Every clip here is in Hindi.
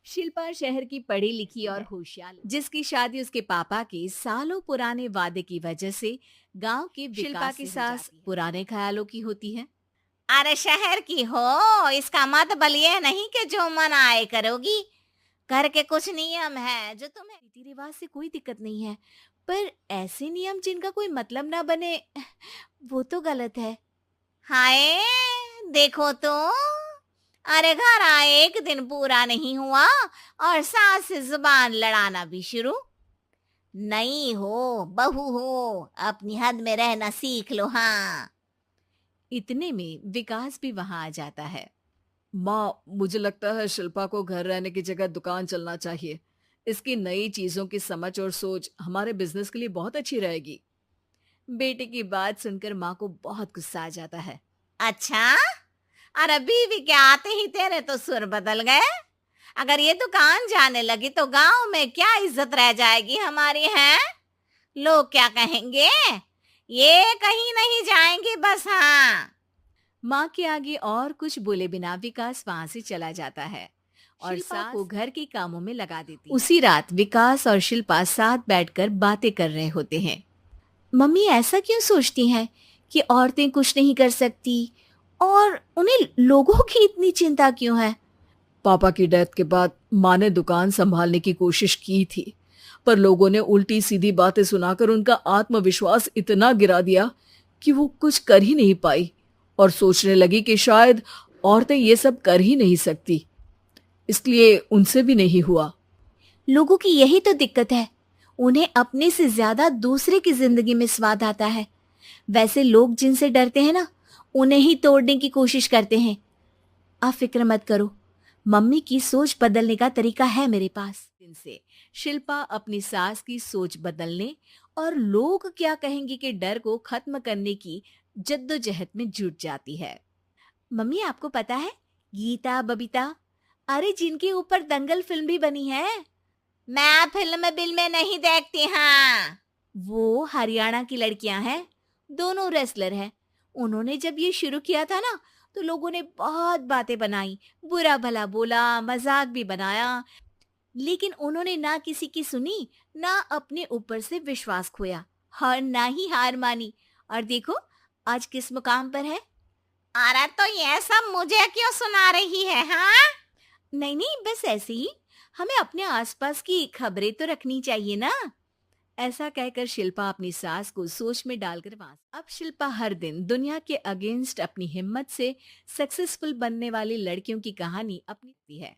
शिल्पा शहर की पढ़ी लिखी और होशियार, जिसकी शादी उसके पापा के सालों पुराने वादे की वजह से गांव के शिल्पा विकास की से हो सास जाती है। पुराने ख्यालों की होती है। अरे शहर की हो, इसका मतलब ये नहीं कि जो मन आए करोगी। घर के कुछ नियम है जो तुम्हें। रीति रिवाज से कोई दिक्कत नहीं है, पर ऐसे नियम जिनका कोई मतलब ना बने, वो तो गलत है। हाय, देखो तो। अरे घर आए एक दिन पूरा नहीं हुआ और सास से जुबान लड़ाना भी शुरू। नई हो, बहू हो, अपनी हद में रहना सीख लो। हाँ। इतने में विकास भी वहां आ जाता है। माँ, मुझे लगता है शिल्पा को घर रहने की जगह दुकान चलना चाहिए। इसकी नई चीजों की समझ और सोच हमारे बिजनेस के लिए बहुत अच्छी रहेगी। बेटे की बात सुनकर माँ को बहुत गुस्सा आ जाता है। अच्छा, अरे बीवी के आते ही तेरे तो सुर बदल गए। अगर ये दुकान जाने लगी तो गांव में क्या इज्जत रह जाएगी हमारी है। लोग क्या कहेंगे। ये कहीं नहीं जाएंगी बस। हाँ। माँ के आगे और कुछ बोले बिना विकास वहां से चला जाता है और शिल्पा सास को को घर के कामों में लगा देती है। उसी रात विकास और शिल्पा साथ बैठकर बातें कर रहे होते हैं। मम्मी ऐसा क्यों सोचती हैं कि औरतें कुछ नहीं कर सकती, और उन्हें लोगों की इतनी चिंता क्यों है? पापा की डेथ के बाद माँ ने दुकान संभालने की कोशिश की थी, पर लोगों ने उल्टी सीधी बातें सुनाकर उनका आत्मविश्वास इतना गिरा दिया कि वो कुछ कर ही नहीं पाई और सोचने लगी कि शायद औरतें ये सब कर ही नहीं सकती। इसलिए उनसे भी नहीं हुआ। लोगों की यही तो दिक्कत है, उन्हें अपने से ज्यादा दूसरे की जिंदगी में स्वाद आता है। वैसे लोग जिनसे डरते हैं ना, उन्हें ही तोड़ने की कोशिश करते हैं। आप फिक्र मत करो, मम्मी की सोच बदलने का तरीका है मेरे पास। दिन से शिल्पा अपनी सास की सोच बदलने और लोग क्या कहेंगे के डर को खत्म करने की जद्दोजहद में जुट जाती है। मम्मी आपको पता है, गीता बबीता, अरे जिनके ऊपर दंगल फिल्म भी बनी है, मैं फिल्म बिल में नहीं देखती। हाँ। वो हरियाणा की लड़कियां हैं, दोनों रेसलर हैं। उन्होंने जब ये शुरू किया था ना, तो लोगों ने बहुत बातें बनाई, बुरा भला बोला, मजाक भी बनाया, लेकिन उन्होंने ना किसी की सुनी, ना अपने ऊपर से विश्वास खोया और ना ही हार मानी। और देखो आज किस मुकाम पर है। अरे तो ये सब मुझे क्यों सुना रही है। हाँ। नहीं नहीं, बस ऐसे ही, हमें अपने आसपास की खबरें तो रखनी चाहिए ना। ऐसा कहकर शिल्पा अपनी सास को सोच में डालकर वहां अब शिल्पा हर दिन दुनिया के अगेंस्ट अपनी हिम्मत से सक्सेसफुल बनने वाली लड़कियों की कहानी अपनी है।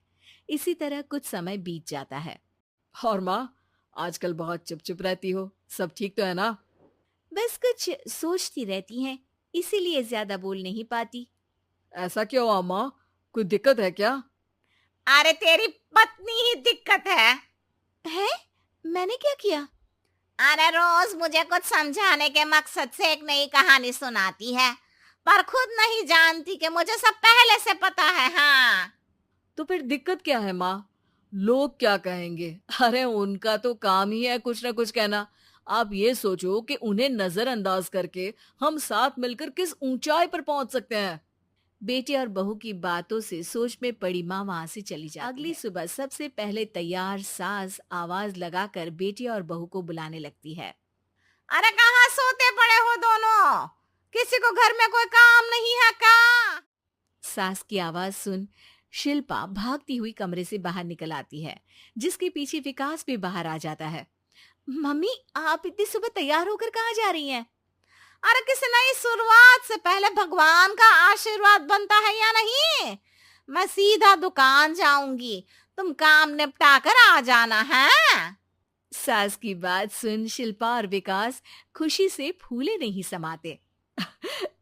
इसी तरह कुछ समय बीत जाता है। और माँ, आजकल बहुत चुप चुप रहती हो, सब ठीक तो है ना? बस कुछ सोचती रहती हैं, इसीलिए ज्यादा बोल नहीं पाती। ऐसा क्यों हुआ माँ? कोई दिक्कत है क्या? अरे तेरी पत्नी ही दिक्कत है? मैंने क्या किया? अरे रोज मुझे कुछ समझाने के मकसद से एक नई कहानी सुनाती है, पर खुद नहीं जानती कि मुझे सब पहले से पता है। हाँ। तो फिर दिक्कत क्या है माँ? लोग क्या कहेंगे? अरे उनका तो काम ही है कुछ ना कुछ कहना। आप ये सोचो कि उन्हें नजरअंदाज करके हम साथ मिलकर किस ऊंचाई पर पहुंच सकते हैं। बेटे और बहू की बातों से सोच में पड़ी माँ वहां से चली जाती अगली सुबह सबसे पहले तैयार सास आवाज लगाकर बेटे और बहू को बुलाने लगती है। अरे कहाँ सोते पड़े हो दोनों? किसी को घर में कोई काम नहीं है का? सास की आवाज सुन शिल्पा भागती हुई कमरे से बाहर निकल आती है, जिसके पीछे विकास भी बाहर आ जाता है। मम्मी आप इतनी सुबह तैयार होकर कहाँ जा रही हैं? अरे किसी नई शुरुआत से पहले भगवान का आशीर्वाद बनता है या नहीं? मैं सीधा दुकान जाऊंगी, तुम काम निपटा कर आ जाना है। सास की बात सुन शिल्पा और विकास खुशी से फूले नहीं समाते।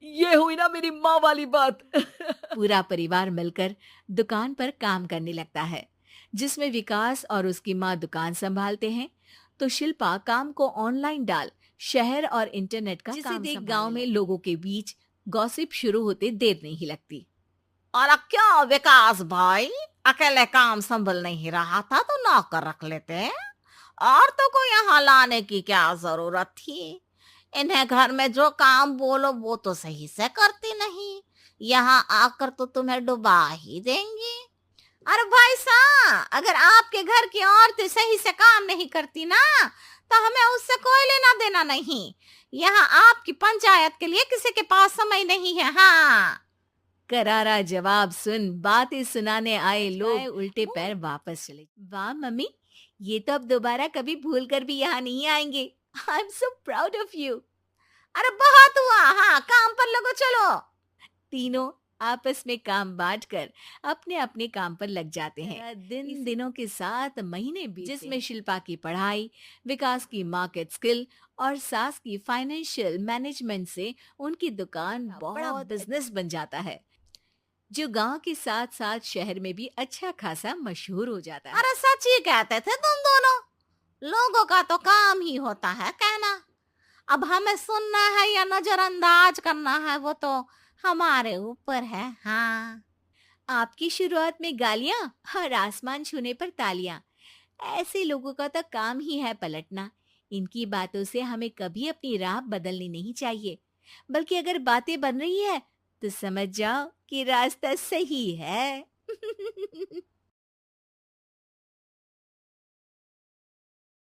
ये हुई ना मेरी माँ वाली बात। पूरा परिवार मिलकर दुकान पर काम करने लगता है, जिसमें विकास और उसकी माँ दुकान संभालते हैं, तो शिल्पा काम को ऑनलाइन डाल शहर और इंटरनेट का जिसे देख गांव में लोगों के बीच गॉसिप शुरू होते देर नहीं लगती। और क्या विकास भाई, अकेले काम संभल नहीं रहा था तो नौकर रख लेते, और तो को यहाँ लाने की क्या जरूरत थी। इन्हें घर में जो काम बोलो वो तो सही से करती नहीं, यहाँ आकर तो तुम्हें डुबा ही देंगी। अरे भाई साहब, हाँ, अगर आपके घर की औरतें सही से काम नहीं करती ना, तो हमें उससे कोई लेना देना नहीं। यहाँ आपकी पंचायत के लिए किसी के पास समय नहीं है। हाँ। करारा जवाब सुन बातें सुनाने आए लोग उल्टे पैर वापस चले। वाह मम्मी, ये तो अब दोबारा कभी भूल कर भी यहाँ नहीं आएंगे। I am so proud of you. अरे बहुत हुआ, हाँ काम पर लगो चलो। तीनों आपस में काम बांटकर अपने अपने काम पर लग जाते हैं। दिनों के साथ महीने बीते, जिसमें शिल्पा की पढ़ाई, विकास की मार्केट स्किल और सास की फाइनेंशियल मैनेजमेंट से उनकी दुकान बहुत बिजनेस बन जाता है, जो गांव के साथ साथ शहर में भी अच्छा खासा मशहूर हो जाता है। अरे सच ही कहते थे तुम दोनों, लोगों का तो काम ही होता है कहना। अब हमें सुनना है या नजरअंदाज करना है वो तो हमारे ऊपर है। हाँ। आपकी शुरुआत में गालियां और आसमान छूने पर तालियां, ऐसे लोगों का तो काम ही है पलटना। इनकी बातों से हमें कभी अपनी राह बदलनी नहीं चाहिए, बल्कि अगर बातें बन रही है तो समझ जाओ कि रास्ता सही है।